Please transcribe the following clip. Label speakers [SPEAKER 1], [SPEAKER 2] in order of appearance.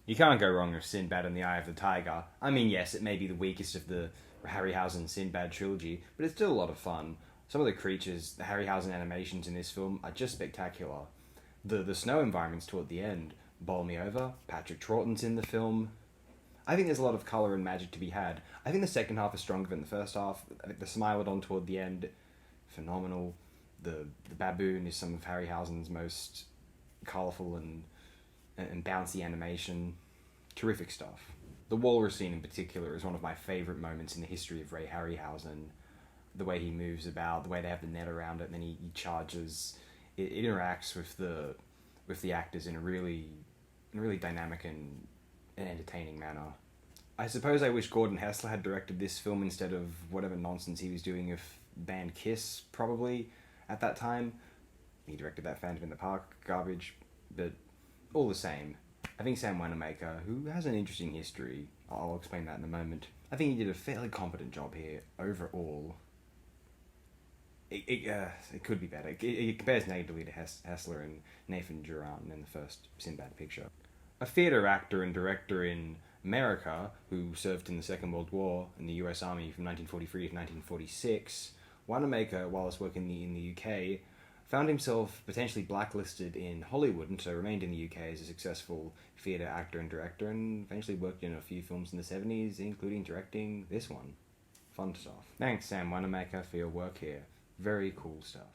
[SPEAKER 1] You can't go wrong with Sinbad and the Eye of the Tiger. I mean, yes, it may be the weakest of the Harryhausen Sinbad trilogy, but it's still a lot of fun. Some of the creatures, the Harryhausen animations in this film are just spectacular. The snow environments toward the end bowl me over. Patrick Troughton's in the film. I think there's a lot of colour and magic to be had. I think the second half is stronger than the first half. I think the Smilodon toward the end, phenomenal. The baboon is some of Harryhausen's most colourful and bouncy animation. Terrific stuff. The walrus scene in particular is one of my favourite moments in the history of Ray Harryhausen. The way he moves about, the way they have the net around it, and then he charges. It interacts with the actors in a really dynamic and entertaining manner. I suppose I wish Gordon Hessler had directed this film instead of whatever nonsense he was doing with band Kiss, probably, at that time. He directed that Phantom in the Park garbage, but all the same, I think Sam Wanamaker, who has an interesting history, I'll explain that in a moment, I think he did a fairly competent job here, overall. It could be better. It compares negatively to Hessler and Nathan Duran in the first Sinbad picture. A theatre actor and director in America, who served in the Second World War in the US Army from 1943 to 1946, Wanamaker, whilst working in the UK, found himself potentially blacklisted in Hollywood, and so remained in the UK as a successful theatre actor and director, and eventually worked in a few films in the 70s, including directing this one. Fun stuff. Thanks, Sam Wanamaker, for your work here. Very cool stuff.